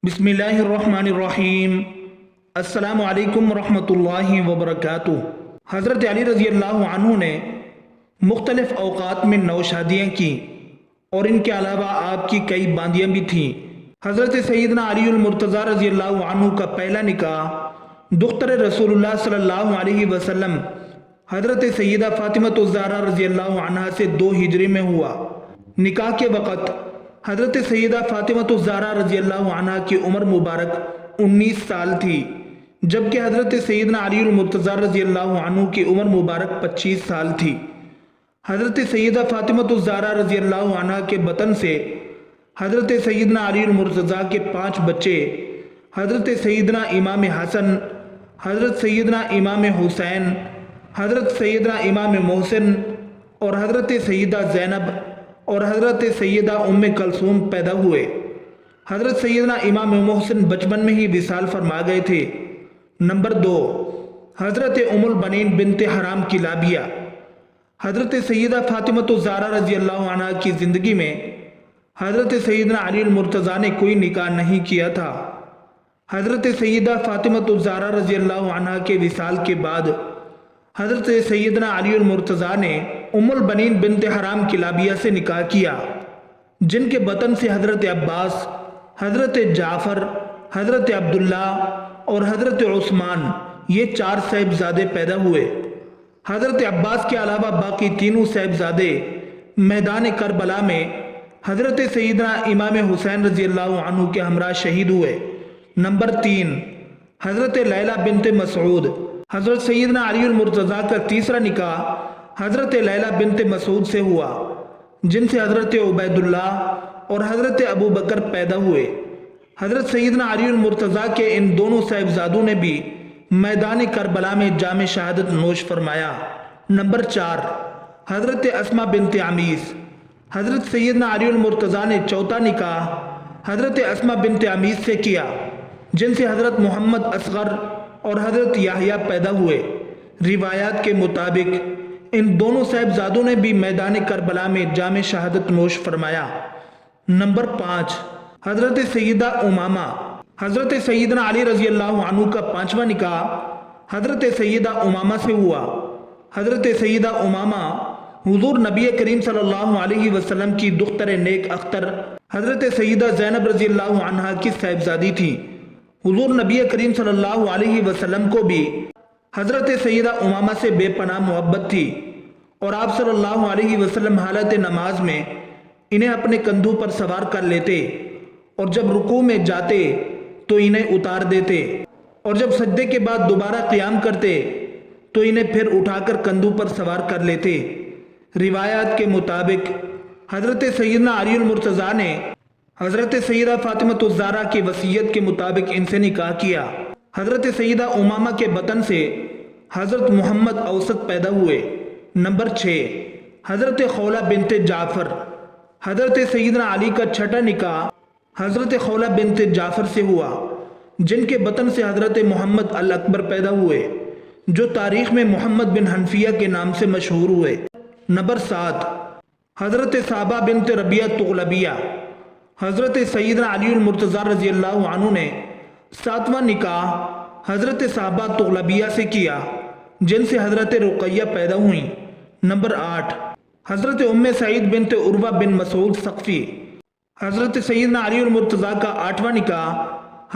بسم اللہ الرحمن الرحیم۔ السلام علیکم ورحمۃ اللہ وبرکاتہ۔ حضرت علی رضی اللہ عنہ نے مختلف اوقات میں 9 شادیاں کی اور ان کے علاوہ آپ کی کئی باندیاں بھی تھیں۔ حضرت سیدنا علی المرتضیٰ رضی اللہ عنہ کا پہلا نکاح دختر رسول اللہ صلی اللہ علیہ وسلم حضرت سیدہ فاطمہ الزہرا رضی اللہ عنہا سے 2 ہجری میں ہوا۔ نکاح کے وقت حضرت سیدہ فاطمہ الزہرا رضی اللہ عنہا کی عمر مبارک 19 سال تھی، جبکہ حضرت سیدنا علی المرتضیٰ رضی اللہ عنہ کی عمر مبارک 25 سال تھی۔ حضرت سیدہ فاطمہ الزہرا رضی اللہ عنہا کے بطن سے حضرت سیدنا علی المرتضیٰ کے 5 بچے حضرت سیدنا امام حسن، حضرت سیدنا امام حسین، حضرت سیدنا امام محسن اور حضرت سیدہ زینب اور حضرت سیدہ ام کلثوم پیدا ہوئے۔ حضرت سیدنا امام محسن بچپن میں ہی وصال فرما گئے تھے۔ نمبر 2، حضرت ام البنین بنت حرام کلابیہ۔ حضرت سیدہ فاطمہ الزہرا رضی اللہ عنہ کی زندگی میں حضرت سیدنا علی المرتضیٰ نے کوئی نکاح نہیں کیا تھا۔ حضرت سیدہ فاطمہ الزہرا رضی اللہ عنہ کے وصال کے بعد حضرت سیدنا علی المرتضیٰ نے ام البنین بنت حرام کلابیہ سے نکاح کیا، جن کے بطن سے حضرت عباس، حضرت جعفر، حضرت عبداللہ اور حضرت عثمان یہ 4 صاحبزادے پیدا ہوئے۔ حضرت عباس کے علاوہ باقی تینوں صاحبزادے میدان کربلا میں حضرت سیدنا امام حسین رضی اللہ عنہ کے ہمراہ شہید ہوئے۔ نمبر 3، حضرت لیلہ بنت مسعود۔ حضرت سیدنا علی المرتضیٰ کا تیسرا نکاح حضرت لیلہ بنت مسعود سے ہوا، جن سے حضرت عبید اللہ اور حضرت ابو بکر پیدا ہوئے۔ حضرت سیدنا علی المرتضیٰ کے ان دونوں صاحبزادوں نے بھی میدان کربلا میں جام شہادت نوش فرمایا۔ نمبر 4، حضرت اسماء بنت عمیس۔ حضرت سیدنا علی المرتضیٰ نے چوتھا نکاح حضرت اسماء بنت عمیس سے کیا، جن سے حضرت محمد اصغر اور حضرت یحییٰ پیدا ہوئے۔ روایات کے مطابق ان دونوں صاحبزادوں نے بھی میدان کربلا میں جام شہادت نوش فرمایا۔ نمبر 5، حضرت سیدہ امامہ۔ حضرت سیدنا علی رضی اللہ عنہ کا 5واں نکاح حضرت سیدہ امامہ سے ہوا۔ حضرت سیدہ امامہ حضور نبی کریم صلی اللہ علیہ وسلم کی دختر نیک اختر حضرت سیدہ زینب رضی اللہ عنہا کی صاحبزادی تھی۔ حضور نبی کریم صلی اللہ علیہ وسلم کو بھی حضرت سیدہ امامہ سے بے پناہ محبت تھی، اور آپ صلی اللہ علیہ وسلم حالت نماز میں انہیں اپنے کندھوں پر سوار کر لیتے، اور جب رکوع میں جاتے تو انہیں اتار دیتے، اور جب سجدے کے بعد دوبارہ قیام کرتے تو انہیں پھر اٹھا کر کندھوں پر سوار کر لیتے۔ روایات کے مطابق حضرت سیدنا علی المرتضیٰ نے حضرت سیدہ فاطمہ الزہرا کی وصیت کے مطابق ان سے نکاح کیا۔ حضرت سیدہ امامہ کے بطن سے حضرت محمد اوسط پیدا ہوئے۔ نمبر 6، حضرت خولہ بنت جعفر۔ حضرت سیدنا علی کا 6واں نکاح حضرت خولہ بنت جعفر سے ہوا، جن کے بطن سے حضرت محمد الاکبر پیدا ہوئے، جو تاریخ میں محمد بن حنفیہ کے نام سے مشہور ہوئے۔ نمبر 7، حضرت صحابہ بنت ربیعہ تغلبیہ۔ حضرت سیدنا علی المرتضیٰ رضی اللہ عنہ نے 7واں نکاح حضرت صحابہ تغلبیہ سے کیا، جن سے حضرت رقیہ پیدا ہوئیں۔ نمبر 8، حضرت ام سعید بنت عروہ بن مسعود ثقفی۔ حضرت سیدنا علی المرتضیٰ کا 8واں نکاح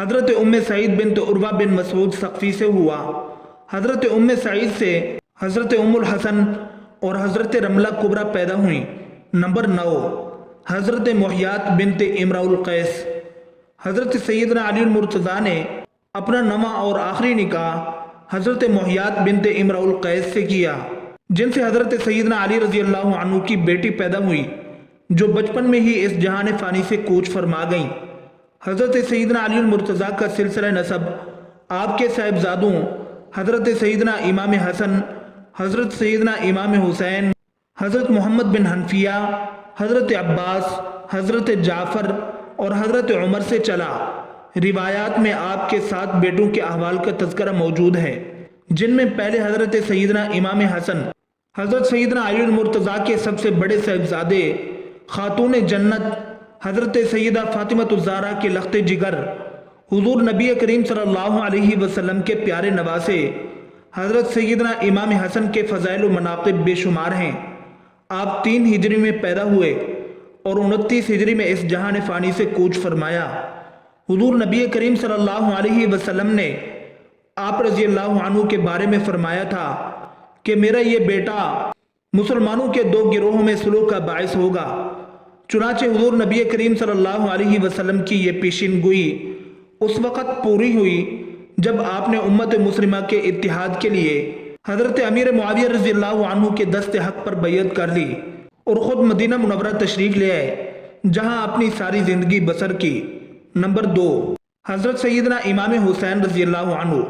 حضرت ام سعید بنت عروہ بن مسعود ثقفی سے ہوا۔ حضرت ام سعید سے حضرت ام الحسن اور حضرت رملہ کبریٰ پیدا ہوئیں۔ نمبر 9، حضرت محیات بنت امرؤ القیس۔ حضرت سیدنا علی المرتضیٰ نے اپنا 9واں اور آخری نکاح حضرت محیات بنت امرؤ القیس سے کیا، جن سے حضرت سیدنا علی رضی اللہ عنہ کی بیٹی پیدا ہوئی، جو بچپن میں ہی اس جہان فانی سے کوچ فرما گئیں۔ حضرت سیدنا علی المرتضیٰ کا سلسلہ نسب آپ کے صاحبزادوں حضرت سیدنا امام حسن، حضرت سیدنا امام حسین، حضرت محمد بن حنفیہ، حضرت عباس، حضرت جعفر اور حضرت عمر سے چلا۔ روایات میں آپ کے 7 بیٹوں کے احوال کا تذکرہ موجود ہے، جن میں پہلے حضرت سیدنا امام حسن، حضرت سیدنا علی المرتضیٰ کے سب سے بڑے صاحبزادے خاتون جنت حضرت سیدہ فاطمہ الزہرا کے لخت جگر حضور نبی کریم صلی اللہ علیہ وسلم کے پیارے نواسے حضرت سیدنا امام حسن کے فضائل و مناقب بے شمار ہیں۔ آپ 3 ہجری میں پیدا ہوئے اور 29 ہجری میں اس جہان فانی سے کوچ فرمایا۔ حضور نبی کریم صلی اللہ علیہ وسلم نے آپ رضی اللہ عنہ کے بارے میں فرمایا تھا کہ میرا یہ بیٹا مسلمانوں کے 2 گروہوں میں صلح کا باعث ہوگا۔ چنانچہ حضور نبی کریم صلی اللہ علیہ وسلم کی یہ پیشین گوئی اس وقت پوری ہوئی جب آپ نے امت مسلمہ کے اتحاد کے لیے حضرت امیر معاویہ رضی اللہ عنہ کے دست حق پر بیعت کر لی اور خود مدینہ منورہ تشریف لے آئے، جہاں اپنی ساری زندگی بسر کی۔ نمبر 2، حضرت سیدنا امام حسین رضی اللہ عنہ۔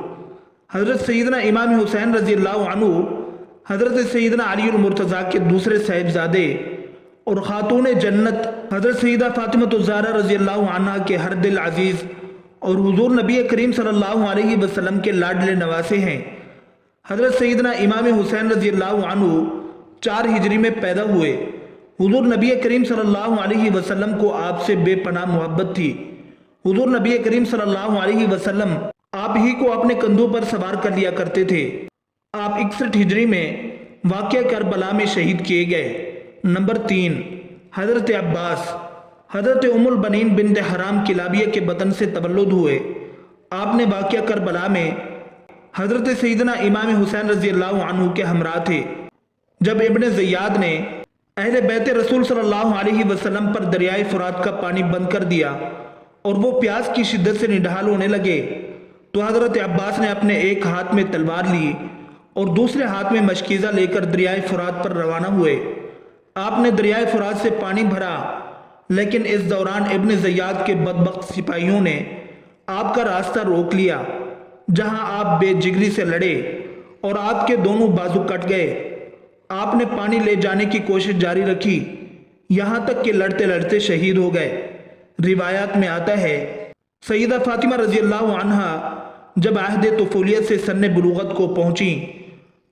حضرت سیدنا امام حسین رضی اللہ عنہ حضرت سیدنا علی المرتضیٰ کے دوسرے صاحبزادے اور خاتون جنت حضرت سیدہ فاطمہ الزہرا رضی اللہ عنہ کے ہر دل عزیز اور حضور نبی کریم صلی اللہ علیہ وسلم کے لاڈلے نواسے ہیں۔ حضرت سیدنا امام حسین رضی اللہ عنہ 4 ہجری میں پیدا ہوئے۔ حضور نبی کریم صلی اللہ علیہ وسلم کو آپ سے بے پناہ محبت تھی۔ حضور نبی کریم صلی اللہ علیہ وسلم آپ ہی کو اپنے کندھوں پر سوار کر لیا کرتے تھے۔ آپ 61 ہجری میں واقعہ کربلا میں شہید کیے گئے۔ نمبر 3، حضرت عباس۔ حضرت ام البنین بنت حرام کلابیہ کے بطن سے تولد ہوئے۔ آپ نے واقعہ کربلا میں حضرت سیدنا امام حسین رضی اللہ عنہ کے ہمراہ تھے۔ جب ابن زیاد نے اہل بیت رسول صلی اللہ علیہ وسلم پر دریائے فرات کا پانی بند کر دیا اور وہ پیاس کی شدت سے نڈھال ہونے لگے تو حضرت عباس نے اپنے ایک ہاتھ میں تلوار لی اور دوسرے ہاتھ میں مشکیزہ لے کر دریائے فرات پر روانہ ہوئے۔ آپ نے دریائے فرات سے پانی بھرا، لیکن اس دوران ابن زیاد کے بدبخت سپاہیوں نے آپ کا راستہ روک لیا، جہاں آپ بے جگری سے لڑے اور آپ کے دونوں بازو کٹ گئے۔ آپ نے پانی لے جانے کی کوشش جاری رکھی، یہاں تک کہ لڑتے لڑتے شہید ہو گئے۔ روایات میں آتا ہے سیدہ فاطمہ رضی اللہ عنہا جب عہد طفولیت سے سن بلوغت کو پہنچی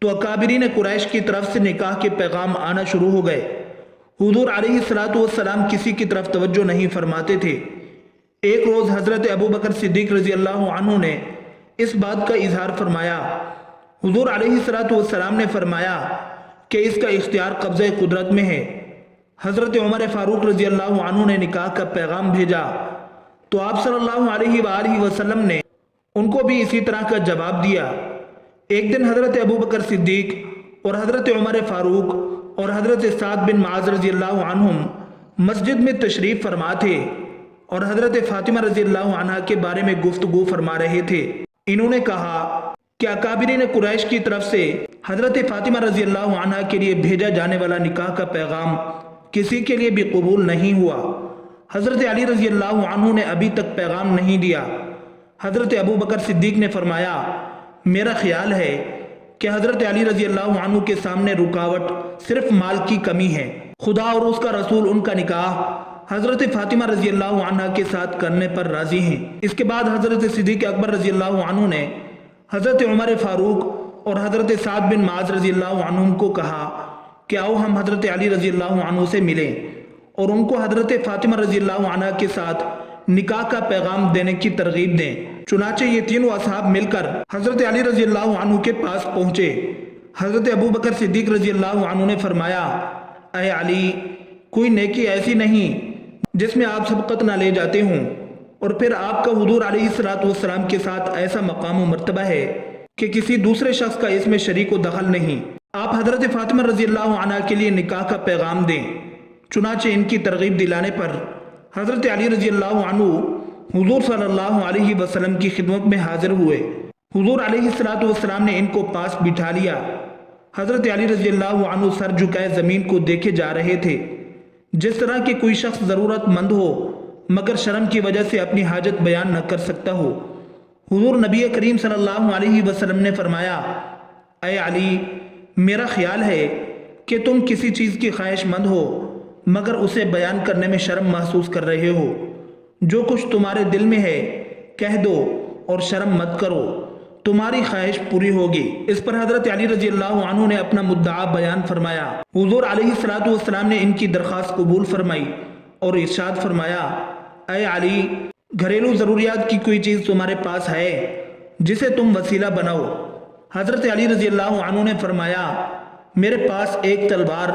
تو اکابرین قریش کی طرف سے نکاح کے پیغام آنا شروع ہو گئے۔ حضور علیہ السلام کسی کی طرف توجہ نہیں فرماتے تھے۔ ایک روز حضرت ابو بکر صدیق رضی اللہ عنہ نے اس بات کا اظہار فرمایا۔ حضور علیہ السلام نے فرمایا کہ اس کا اختیار قبضہ قدرت میں ہے۔ حضرت عمر فاروق رضی اللہ عنہ نے نکاح کا پیغام بھیجا تو آپ صلی اللہ علیہ وآلہ وسلم نے ان کو بھی اسی طرح کا جواب دیا۔ ایک دن حضرت ابو بکر صدیق اور حضرت عمر فاروق اور حضرت سعد بن معاذ رضی اللہ عنہم مسجد میں تشریف فرما تھے اور حضرت فاطمہ رضی اللہ عنہ کے بارے میں گفتگو فرما رہے تھے۔ انہوں نے کہا کہ اکابرین قریش کی طرف سے حضرت فاطمہ رضی اللہ عنہ کے لیے بھیجا جانے والا نکاح کا پیغام کسی کے لیے بھی قبول نہیں ہوا۔ حضرت علی رضی اللہ عنہ نے ابھی تک پیغام نہیں دیا۔ حضرت ابو بکر صدیق نے فرمایا، میرا خیال ہے کہ حضرت علی رضی اللہ عنہ کے سامنے رکاوٹ صرف مال کی کمی ہے۔ خدا اور اس کا رسول ان کا نکاح حضرت فاطمہ رضی اللہ عنہ کے ساتھ کرنے پر راضی ہیں۔ اس کے بعد حضرت صدیق اکبر رضی اللہ عنہ نے حضرت عمر فاروق اور حضرت سعد بن معاذ رضی اللہ عنہ کو کہا کہ آؤ ہم حضرت علی رضی اللہ عنہ سے ملیں اور ان کو حضرت فاطمہ رضی اللہ عنہ کے ساتھ نکاح کا پیغام دینے کی ترغیب دیں۔ چنانچہ یہ تینوں اصحاب مل کر حضرت علی رضی اللہ عنہ کے پاس پہنچے۔ حضرت ابو بکر صدیق رضی اللہ عنہ نے فرمایا، اے علی، کوئی نیکی ایسی نہیں جس میں آپ سبقت نہ لے جاتے ہوں، اور پھر آپ کا حضور علیہ السلام کے ساتھ ایسا مقام و مرتبہ ہے کہ کسی دوسرے شخص کا اس میں شریک و دخل نہیں۔ آپ حضرت فاطمہ رضی اللہ عنہ کے لیے نکاح کا پیغام دیں۔ چنانچہ ان کی ترغیب دلانے پر حضرت علی رضی اللہ عنہ حضور صلی اللہ علیہ وسلم کی خدمت میں حاضر ہوئے۔ حضور علیہ السلام نے ان کو پاس بٹھا لیا۔ حضرت علی رضی اللہ عنہ سر جھکائے زمین کو دیکھے جا رہے تھے، جس طرح کہ کوئی شخص ضرورت مند ہو مگر شرم کی وجہ سے اپنی حاجت بیان نہ کر سکتا ہو۔ حضور نبی کریم صلی اللہ علیہ وسلم نے فرمایا، اے علی، میرا خیال ہے کہ تم کسی چیز کی خواہش مند ہو مگر اسے بیان کرنے میں شرم محسوس کر رہے ہو۔ جو کچھ تمہارے دل میں ہے کہہ دو اور شرم مت کرو، تمہاری خواہش پوری ہوگی۔ اس پر حضرت علی رضی اللہ عنہ نے اپنا مدعا بیان فرمایا۔ حضور علیہ السلام نے ان کی درخواست قبول فرمائی اور ارشاد فرمایا، اے علی، گھریلو ضروریات کی کوئی چیز تمہارے پاس ہے جسے تم وسیلہ بناؤ؟ حضرت علی رضی اللہ عنہ نے فرمایا میرے پاس ایک تلوار،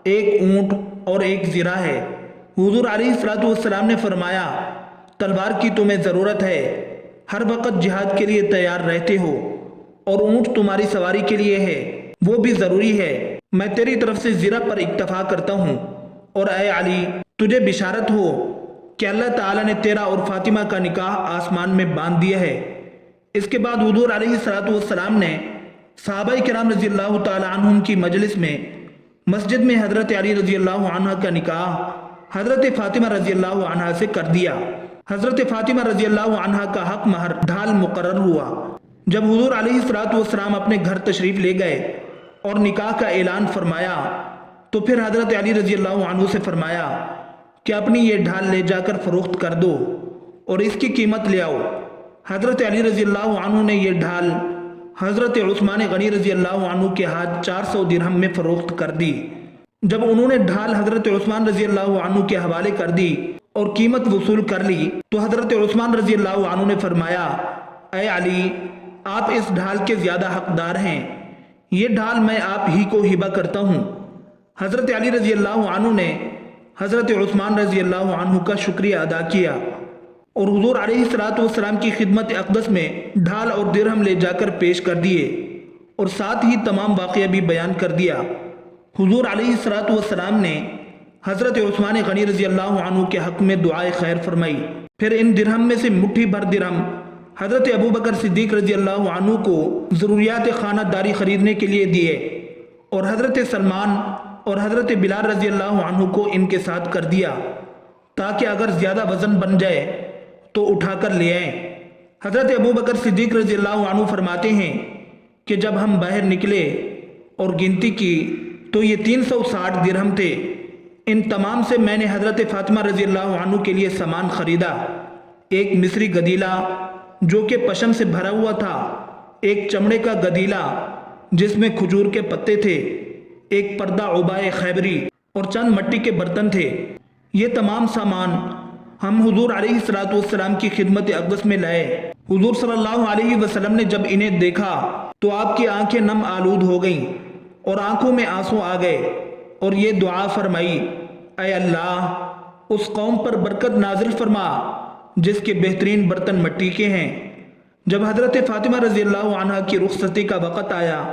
ایک اونٹ اور ایک زرہ ہے۔ حضور علیہ السلام نے فرمایا تلوار کی تمہیں ضرورت ہے، ہر وقت جہاد کے لیے تیار رہتے ہو، اور اونٹ تمہاری سواری کے لیے ہے، وہ بھی ضروری ہے۔ میں تیری طرف سے زرہ پر اکتفا کرتا ہوں، اور اے علی تجھے بشارت ہو کہ اللہ تعالیٰ نے تیرا اور فاطمہ کا نکاح آسمان میں باندھ دیا ہے۔ اس کے بعد حضور علیہ السلام نے صحابہ کرام رضی اللہ تعالیٰ عنہم کی مجلس میں مسجد میں حضرت علی رضی اللہ عنہ کا نکاح حضرت فاطمہ رضی اللہ عنہ سے کر دیا۔ حضرت فاطمہ رضی اللہ عنہ کا حق مہر ڈھال مقرر ہوا۔ جب حضور علیہ السلام اپنے گھر تشریف لے گئے اور نکاح کا اعلان فرمایا تو پھر حضرت علی رضی اللہ عنہ سے فرمایا کہ اپنی یہ ڈھال لے جا کر فروخت کر دو اور اس کی قیمت لے آؤ۔ حضرت علی رضی اللہ عنہ نے یہ ڈھال حضرت عثمان غنی رضی اللہ عنہ کے ہاتھ 400 درہم میں فروخت کر دی۔ جب انہوں نے ڈھال حضرت عثمان رضی اللہ عنہ کے حوالے کر دی اور قیمت وصول کر لی تو حضرت عثمان رضی اللہ عنہ نے فرمایا اے علی آپ اس ڈھال کے زیادہ حقدار ہیں، یہ ڈھال میں آپ ہی کو ہبہ کرتا ہوں۔ حضرت علی رضی اللہ عنہ نے حضرت عثمان رضی اللہ عنہ کا شکریہ ادا کیا اور حضور علیہ السلام کی خدمت اقدس میں ڈھال اور درہم لے جا کر پیش کر دیے اور ساتھ ہی تمام واقعہ بھی بیان کر دیا۔ حضور علیہ السلام نے حضرت عثمان غنی رضی اللہ عنہ کے حق میں دعائے خیر فرمائی۔ پھر ان درہم میں سے مٹھی بھر درہم حضرت ابو بکر صدیق رضی اللہ عنہ کو ضروریات خانہ داری خریدنے کے لیے دیے اور حضرت سلمان اور حضرت بلال رضی اللہ عنہ کو ان کے ساتھ کر دیا تاکہ اگر زیادہ وزن بن جائے تو اٹھا کر لے آئیں۔ حضرت ابو بکر صدیق رضی اللہ عنہ فرماتے ہیں کہ جب ہم باہر نکلے اور گنتی کی تو یہ 360 درہم تھے۔ ان تمام سے میں نے حضرت فاطمہ رضی اللہ عنہ کے لیے سامان خریدا، ایک مصری گدیلا جو کہ پشم سے بھرا ہوا تھا، ایک چمڑے کا گدیلا جس میں کھجور کے پتے تھے، ایک پردہ عبائے خیبری اور چند مٹی کے برتن تھے۔ یہ تمام سامان ہم حضور علیہ السلام کی خدمت اقدس میں لائے۔ حضور صلی اللہ علیہ وسلم نے جب انہیں دیکھا تو آپ کی آنکھیں نم آلود ہو گئیں اور آنکھوں میں آنسو آ گئے اور یہ دعا فرمائی اے اللہ اس قوم پر برکت نازل فرما جس کے بہترین برتن مٹی کے ہیں۔ جب حضرت فاطمہ رضی اللہ عنہ کی رخصتی کا وقت آیا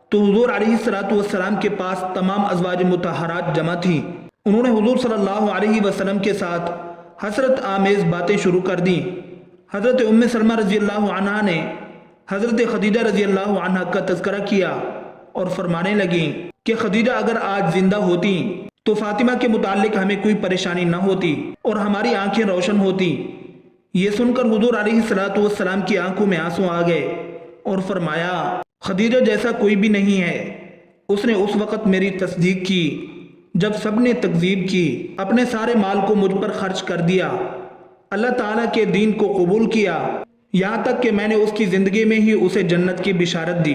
تو حضور علیہ السلام کے پاس تمام ازواج مطہرات جمع تھیں۔ انہوں نے حضور صلی اللہ علیہ وسلم کے ساتھ حسرت آمیز باتیں شروع کر دیں۔ حضرت ام سلمہ رضی اللہ عنہ نے حضرت خدیجہ رضی اللہ عنہ کا تذکرہ کیا اور فرمانے لگیں کہ خدیجہ اگر آج زندہ ہوتی تو فاطمہ کے متعلق ہمیں کوئی پریشانی نہ ہوتی اور ہماری آنکھیں روشن ہوتی۔ یہ سن کر حضور علیہ السلام کی آنکھوں میں آنسو آ گئے اور فرمایا خدیجہ جیسا کوئی بھی نہیں ہے، اس نے اس وقت میری تصدیق کی جب سب نے تکذیب کی، اپنے سارے مال کو مجھ پر خرچ کر دیا، اللہ تعالیٰ کے دین کو قبول کیا، یہاں تک کہ میں نے اس کی زندگی میں ہی اسے جنت کی بشارت دی۔